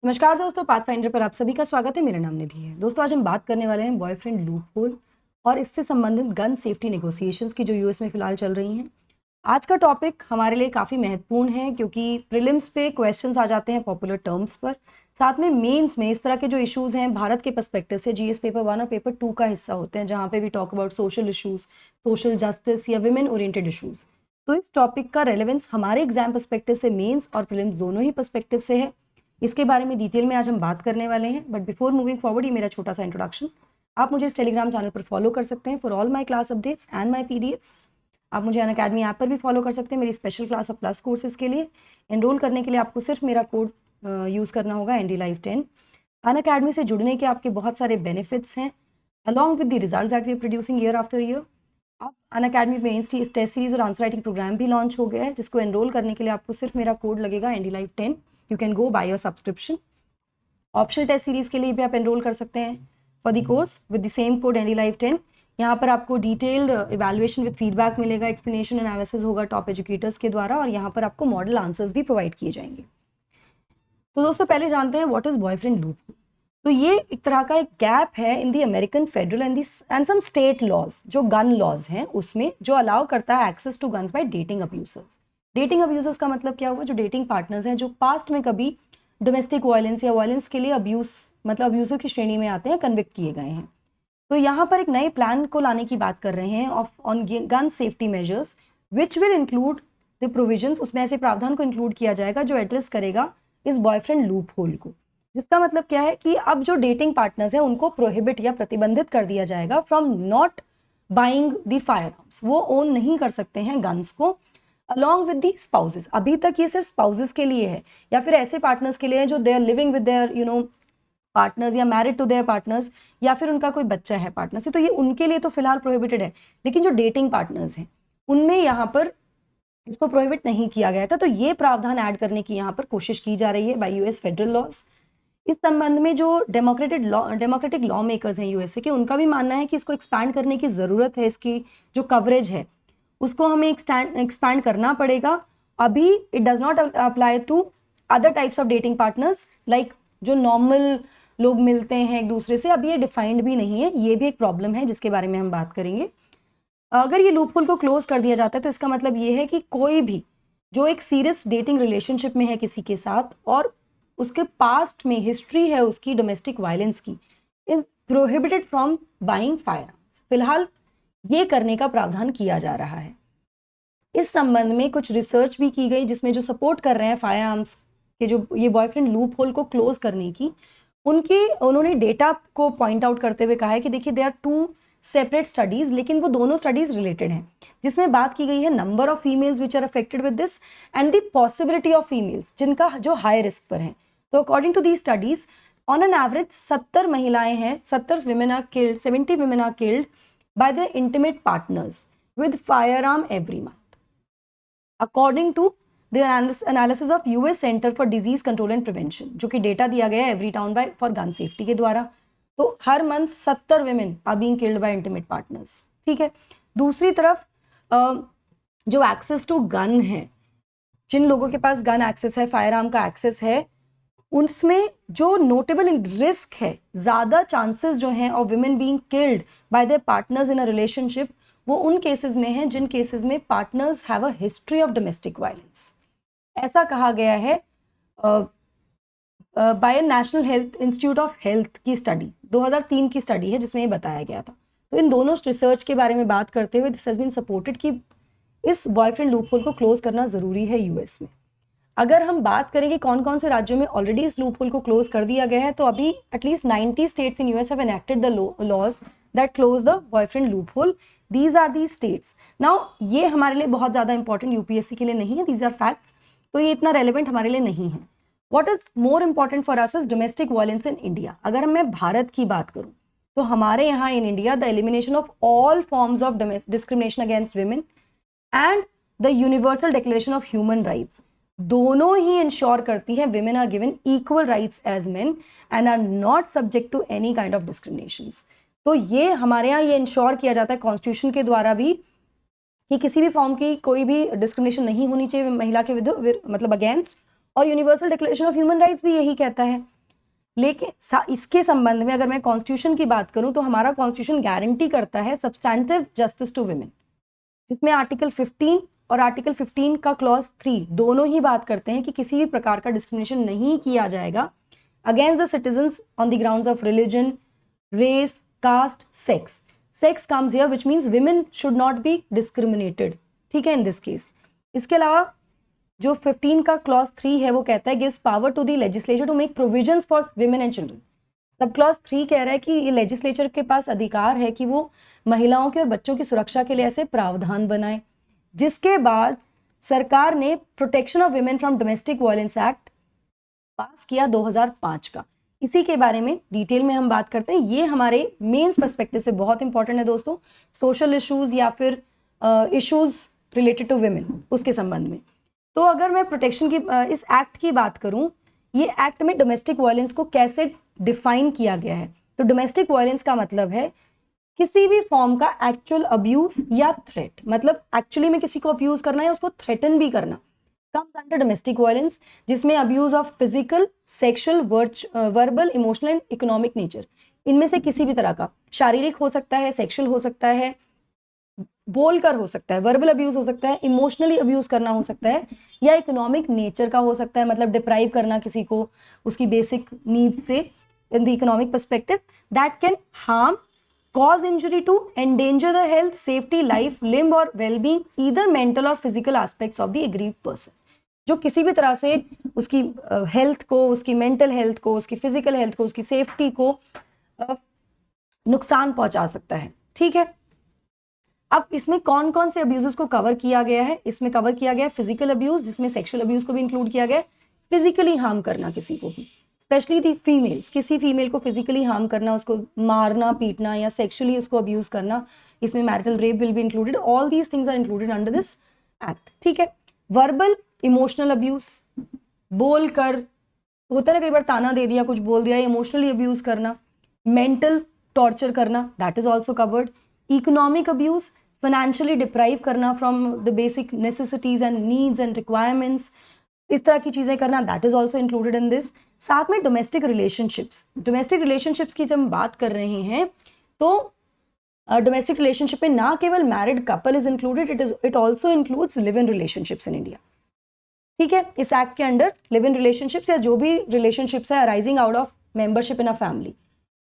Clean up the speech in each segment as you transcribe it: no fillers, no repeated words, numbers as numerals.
नमस्कार दोस्तों, पाथफाइंडर पर आप सभी का स्वागत है। मेरा नाम निधि है। दोस्तों, आज हम बात करने वाले हैं बॉयफ्रेंड लूपहोल और इससे संबंधित गन सेफ्टी नेगोशिएशंस की जो यूएस में फिलहाल चल रही हैं। आज का टॉपिक हमारे लिए काफ़ी महत्वपूर्ण है क्योंकि प्रीलिम्स पे क्वेश्चंस आ जाते हैं पॉपुलर टर्म्स पर। साथ में मेंस में इस तरह के जो इश्यूज हैं भारत के पर्सपेक्टिव से जीएस पेपर 1 और पेपर 2 का हिस्सा होते हैं, जहाँ पे भी talk about social issues, social justice या विमेन ओरिएंटेड इशूज। तो इस टॉपिक का रेलेवेंस हमारे एग्जाम पर्सपेक्टिव से मेन्स और प्रीलिम्स दोनों ही पर्सपेक्टिव से है। इसके बारे में डिटेल में आज हम बात करने वाले हैं। बट बिफोर मूविंग फॉरवर्ड, ये मेरा छोटा सा इंट्रोडक्शन। आप मुझे इस टेलीग्राम चैनल पर फॉलो कर सकते हैं for all my class updates and my PDFs. आप मुझे अनअकैडमी ऐप पर भी फॉलो कर सकते हैं मेरी स्पेशल क्लास और प्लस कोर्सेज के लिए। एनरोल करने के लिए आपको सिर्फ मेरा कोड यूज़ करना होगा NDLive10। अनअकैडमी से जुड़ने के आपके बहुत सारे बेनिफिट्स हैं along with the result that we are producing year after year. अब अनअकैडमी में टेस्ट सीरीज और आंसर राइटिंग प्रोग्राम भी लॉन्च हो गया है, जिसको एनरोल करने के लिए आपको सिर्फ मेरा कोड लगेगा NDLive10। You can go buy your subscription. Optional test series के लिए भी आप एनरोल कर सकते हैं for the course with the same code NDLive10। यहाँ पर आपको डिटेल्ड इवैल्यूएशन विद फीडबैक मिलेगा, एक्सप्लेनेशन एनालिसिस होगा टॉप एजुकेटर्स के द्वारा, और यहाँ पर आपको मॉडल आंसर्स भी प्रोवाइड किए जाएंगे। तो दोस्तों, पहले जानते हैं व्हाट इज बॉयफ्रेंड लूप। तो ये एक तरह का एक गैप है in the American federal and some state laws, जो गन लॉज हैं उसमें, जो अलाउ करता है access to guns by dating abusers. Dating abusers का मतलब क्या हुआ? जो डेटिंग पार्टनर्स हैं जो पास्ट में कभी डोमेस्टिक वायलेंस या वायलेंस के लिए अब्यूजर की श्रेणी में आते हैं, कन्विक्ट किए गए हैं। तो यहाँ पर एक नए प्लान को लाने की बात कर रहे हैं on gun safety measures which will include the provisions. उसमें ऐसे प्रावधान को इंक्लूड किया जाएगा जो एड्रेस करेगा इस बॉयफ्रेंड लूप होल को। जिसका मतलब क्या है कि अब जो डेटिंग पार्टनर्स हैं उनको प्रोहिबिट या प्रतिबंधित कर दिया जाएगा from not buying the fire arms. वो ओन नहीं कर सकते हैं गन्स को अलॉन्ग विद दी स्पाउसेस। अभी तक ये सिर्फ स्पाउसेस के लिए है या फिर ऐसे पार्टनर्स के लिए है जो they are living with their partners या मैरिड टू देयर पार्टनर्स, या फिर उनका कोई बच्चा है पार्टनर से। तो ये उनके लिए तो फिलहाल प्रोहिबिटेड है, लेकिन जो डेटिंग पार्टनर्स हैं उनमें यहाँ पर इसको प्रोहिबिट नहीं किया गया था। तो ये प्रावधान ऐड करने की यहाँ पर कोशिश की जा रही है बाय यूएस फेडरल लॉज। इस संबंध में जो डेमोक्रेटिक लॉ मेकर्स हैं यूएसए के, उनका भी मानना है कि इसको एक्सपैंड करने की ज़रूरत है। इसकी जो कवरेज है उसको हमें एक्सपैंड करना पड़ेगा। अभी it does not apply to other types of dating partners, like जो नॉर्मल लोग मिलते हैं एक दूसरे से, अभी ये डिफाइंड भी नहीं है। ये भी एक प्रॉब्लम है जिसके बारे में हम बात करेंगे। अगर ये लूपहोल को क्लोज कर दिया जाता है तो इसका मतलब ये है कि कोई भी जो एक सीरियस डेटिंग रिलेशनशिप में है किसी के साथ और उसके पास्ट में हिस्ट्री है उसकी डोमेस्टिक वायलेंस की, is prohibited from buying fire arms. फिलहाल ये करने का प्रावधान किया जा रहा है। इस संबंध में कुछ रिसर्च भी की गई जिसमें जो सपोर्ट कर रहे हैं फायर आर्म्स के जो ये बॉयफ्रेंड लूप होल को क्लोज करने की, उन्होंने डेटा को पॉइंट आउट करते हुए कहा है कि देखिए they are two separate studies, लेकिन वो दोनों स्टडीज रिलेटेड हैं, जिसमें बात की गई है number of females which are affected with this and the possibility of females जिनका जो हाई रिस्क पर हैं। तो according to the studies on an average 70 महिलाएं हैं, 70 women are killed, 70 women are killed by their intimate partners with firearm every month, according to the analysis of US Center for Disease Control and Prevention, जो कि data दिया गया है every town bye for gun safety के द्वारा। तो हर month 70 women are being killed by intimate partners। ठीक है। दूसरी तरफ जो एक्सेस टू गन है, जिन लोगों के पास गन एक्सेस है, फायर आर्म का एक्सेस है, उसमें जो नोटेबल रिस्क है, ज़्यादा चांसेस जो हैं of women being killed by their partners in a relationship, वो उन केसेस में हैं जिन केसेस में partners have a history of domestic violence. ऐसा कहा गया है by National Health Institute of Health की स्टडी, 2003 की स्टडी है जिसमें ये बताया गया था। तो इन दोनों रिसर्च के बारे में बात करते हुए दिस हैज बीन सपोर्टेड कि इस बॉयफ्रेंड लूपहोल को क्लोज करना ज़रूरी है यूएस में। अगर हम बात करें कि कौन कौन से राज्यों में ऑलरेडी इस लूपहोल को क्लोज कर दिया गया है, तो अभी at least 90 states in US have enacted the laws that close the boyfriend loophole. These are the states. Now ये हमारे लिए बहुत ज़्यादा इंपॉर्टेंट यूपीएससी के लिए नहीं है, दीज आर फैक्ट्स, तो ये इतना रेलिवेंट हमारे लिए नहीं है। What is more important for us is domestic violence in India. अगर मैं भारत की बात करूं तो हमारे यहाँ in India the elimination of all forms of discrimination against women and the universal declaration of human rights दोनों ही इंश्योर करती है women are given equal rights as men and are not subject to any kind of discriminations. तो ये हमारे यहाँ ये ensure किया जाता है कॉन्स्टिट्यूशन के द्वारा भी कि किसी भी फॉर्म की कोई भी डिस्क्रिमिनेशन नहीं होनी चाहिए महिला के मतलब अगेंस्ट, और universal declaration of human rights भी यही कहता है। लेकिन इसके संबंध में अगर मैं कॉन्स्टिट्यूशन की बात करूं तो हमारा कॉन्स्टिट्यूशन गारंटी करता है सब्सटैंटिव जस्टिस टू विमेन, जिसमें आर्टिकल 15 और आर्टिकल 15 का क्लॉज 3 दोनों ही बात करते हैं कि किसी भी प्रकार का डिस्क्रिमिनेशन नहीं किया जाएगा against the citizens on the grounds of religion, race, caste, sex. Sex comes here which means women should not be discriminated. ठीक है, इन दिस केस. इसके अलावा जो 15 का क्लॉज 3 है वो कहता है gives power to the legislature to make provisions for women and children. Sub clause 3 कह रहा है कि ये लेजिस्लेचर के पास अधिकार है कि वो महिलाओं के और बच्चों की सुरक्षा के लिए ऐसे प्रावधान बनाए. जिसके बाद सरकार ने protection of women from domestic violence act पास किया 2005 का. इसी के बारे में डिटेल में हम बात करते हैं. ये हमारे मेंस पर्सपेक्टिव से बहुत इंपॉर्टेंट है दोस्तों, सोशल इश्यूज या फिर इश्यूज रिलेटेड टू विमेन उसके संबंध में. तो अगर मैं प्रोटेक्शन की इस एक्ट की बात करूं, ये एक्ट में डोमेस्टिक वायलेंस को कैसे डिफाइन किया गया है. तो डोमेस्टिक वायलेंस का मतलब है किसी भी फॉर्म का एक्चुअल अब्यूज या थ्रेट, मतलब एक्चुअली में किसी को अब्यूज करना है, उसको थ्रेटन भी करना, comes under domestic violence, जिसमें abuse of physical, sexual, verbal, emotional and economic nature, इनमें से किसी भी तरह का शारीरिक हो सकता है, सेक्सुअल हो सकता है, बोलकर हो सकता है, वर्बल अब्यूज हो सकता है, इमोशनली अब्यूज करना हो सकता है, या इकोनॉमिक नेचर का हो सकता है, मतलब डिप्राइव करना किसी को उसकी बेसिक नीड से in the economic perspective, that can harm, cause injury to, endanger the health, safety, life, limb or well-being, either mental or physical aspects of the aggrieved person. जो किसी भी तरह से उसकी हेल्थ को, उसकी मेंटल हेल्थ को, उसकी फिजिकल हेल्थ को, उसकी सेफ्टी को नुकसान पहुंचा सकता है. ठीक है, अब इसमें कौन कौन से अब्यूजेस को कवर किया गया है. इसमें कवर किया गया है फिजिकल अब्यूज, जिसमें सेक्सुअल अब्यूज को भी इंक्लूड किया गया है, फिजिकली हार्म करना किसी को भी, स्पेशली दी फीमेल्स, किसी फीमेल को फिजिकली हार्म करना, उसको मारना, पीटना या सेक्सुअली उसको अब्यूज करना, इसमें marital rape will be included. All these things are included under this act. ठीक है, वर्बल इमोशनल अब्यूज, बोल कर होता है ना, कई बार ताना दे दिया, कुछ बोल दिया, इमोशनली अब्यूज करना, मेंटल टॉर्चर करना, that is also covered. Economic abuse, financially deprive करना from the basic necessities and needs and requirements, इस तरह की चीजें करना, that is also included in this. साथ में डोमेस्टिक रिलेशनशिप्स, डोमेस्टिक रिलेशनशिप्स की जब हम बात कर रहे हैं तो डोमेस्टिक रिलेशनशिप में ना केवल married couple is included, it also includes live in relationships in India. ठीक है, इस एक्ट के अंडर लिव इन रिलेशनशिप्स या जो भी रिलेशनशिप्स है arising out of membership in a family,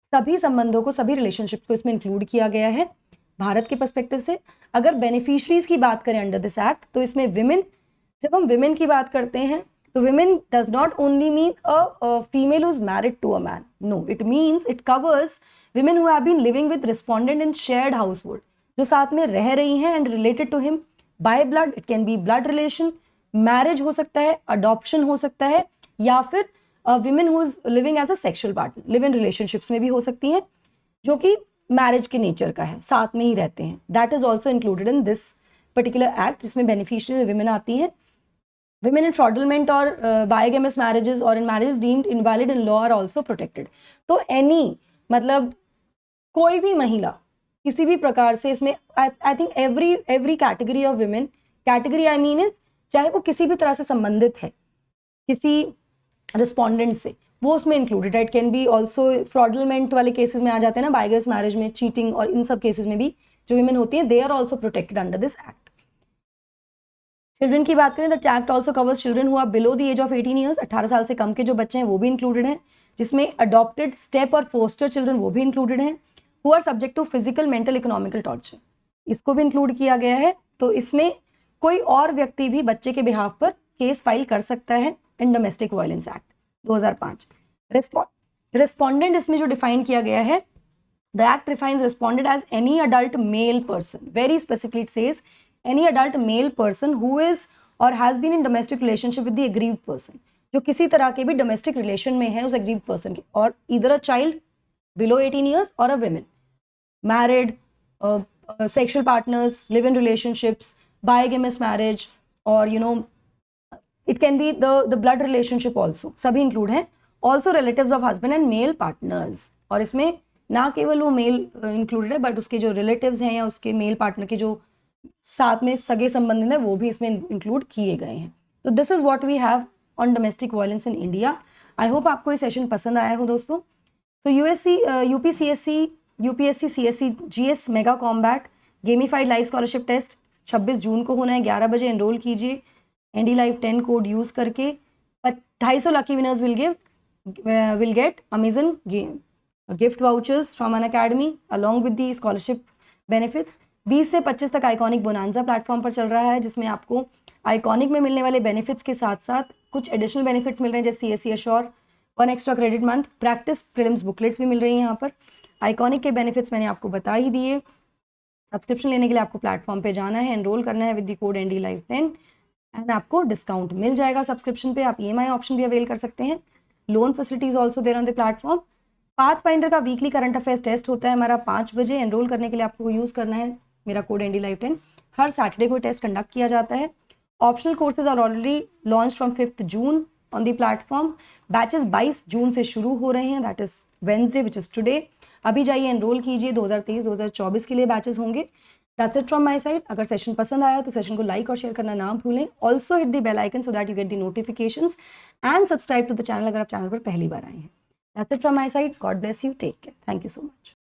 सभी संबंधों को, सभी रिलेशनशिप्स को इसमें इंक्लूड किया गया है. भारत के पर्सपेक्टिव से अगर बेनिफिशरीज की बात करें अंडर दिस एक्ट, तो इसमें विमेन, जब हम विमेन की बात करते हैं तो women does not only mean a female who is married to a man. No, it means it covers women who have been living with respondent in shared household, जो साथ में रह रही हैं and related to him by blood. It can be blood relation, marriage हो सकता है, adoption हो सकता है, या फिर women who is living as a sexual partner, live in relationships में भी हो सकती हैं, जो कि मैरिज के नेचर का है, साथ में ही रहते हैं. That is also included in this particular act, जिसमें बेनिफिशियरी विमेन आती हैं. Women in fraudulent or bigamous marriages or in marriages deemed invalid in law are also protected. तो any मतलब कोई भी महिला किसी भी प्रकार से इसमें, I think every category of women, category I mean is चाहे वो किसी भी तरह से संबंधित है किसी रिस्पोंडेंट से, वो उसमें इंक्लूडेड है. It can B also fraudulent वाले केसेस में आ जाते हैं ना, बाइगस मैरिज में, चीटिंग और इन सब केसेस में भी जो विमेन होती हैं, they are also protected under this act. Children की बात करें, the act also covers children who are below the age of 18 years, 18 साल से कम के जो बच्चे हैं वो भी इंक्लूडेड हैं, जिसमें अडॉप्टेड, स्टेप और फोस्टर चिल्ड्रन वो भी इंक्लूडेड हैं, who are subject to physical, mental, economical torture, इसको भी इंक्लूड किया गया है. तो इसमें कोई और व्यक्ति भी बच्चे के बिहाफ पर केस फाइल कर सकता है in domestic violence act 2005. Respondent इसमें जो डिफाइन किया गया है, the act defines respondent as any adult male person, very specifically it says any adult male person who is or has been in domestic relationship with the aggrieved person, जो किसी तरह के भी डोमेस्टिक रिलेशन में है उस aggrieved person के, और either a child below 18 years or a women, married, sexual partners, live in relationships, bigamous marriage, or you know it can be the blood relationship also, सभी include हैं. Also relatives of husband and male partners, और इसमें ना केवल वो mail included है but उसके जो रिलेटिव्स हैं या उसके मेल पार्टनर के जो साथ में सगे संबंधित है वो भी इसमें इंक्लूड किए गए हैं. तो this is what we have on domestic violence in India. I hope आपको ये सेशन पसंद आया हो दोस्तों। तो UPSC CSC GS mega combat gamified live scholarship test 26 जून को होना है, 11 बजे एनरोल कीजिए। एनडी लाइव 10 कोड यूज़ करके 250 lucky winners will get Amazon gift vouchers from Unacademy along with the scholarship benefits. 20 से 25 तक आइकॉनिक बोनांजा प्लेटफॉर्म पर चल रहा है, जिसमें आपको आइकॉनिक में मिलने वाले बेनिफिट्स के साथ साथ कुछ एडिशनल बेनिफिट्स मिल रहे हैं, जैसे CSC assure, 1 extra credit month, practice prelims booklets भी मिल रही हैं यहाँ पर। आइकॉनिक के बेनिफिट्स मैंने आपको बता ही दिए। सब्सक्रिप्शन लेने के लिए आपको प्लेटफॉर्म पे जाना है, एनरोल करना है with the code ND Live 10 and आपको डिस्काउंट मिल जाएगा सब्सक्रिप्शन पे। आप EMI ऑप्शन भी अवेल कर सकते हैं। Loan facilities also there on the platform. Pathfinder का वीकली करंट अफेयर्स टेस्ट होता है हमारा 5 बजे। एनरोल करने के लिए आपको यूज़ करना है मेरा कोड ND Live 10। हर सैटरडे को टेस्ट कंडक्ट किया जाता है। Optional courses are already launch from 5th June on the platform. Batches 22 जून से शुरू हो रहे हैं, that is Wednesday which is today. अभी जाइए एनरोल कीजिए, 2023-2024 के लिए बैचेस होंगे। That's it from my side. अगर सेशन पसंद आया तो सेशन को लाइक और शेयर करना ना भूलें। Also hit the bell icon so that you get the notifications and subscribe to the channel अगर आप चैनल पर पहली बार आए हैं। That's it from my side. God bless you, take care, thank you so much.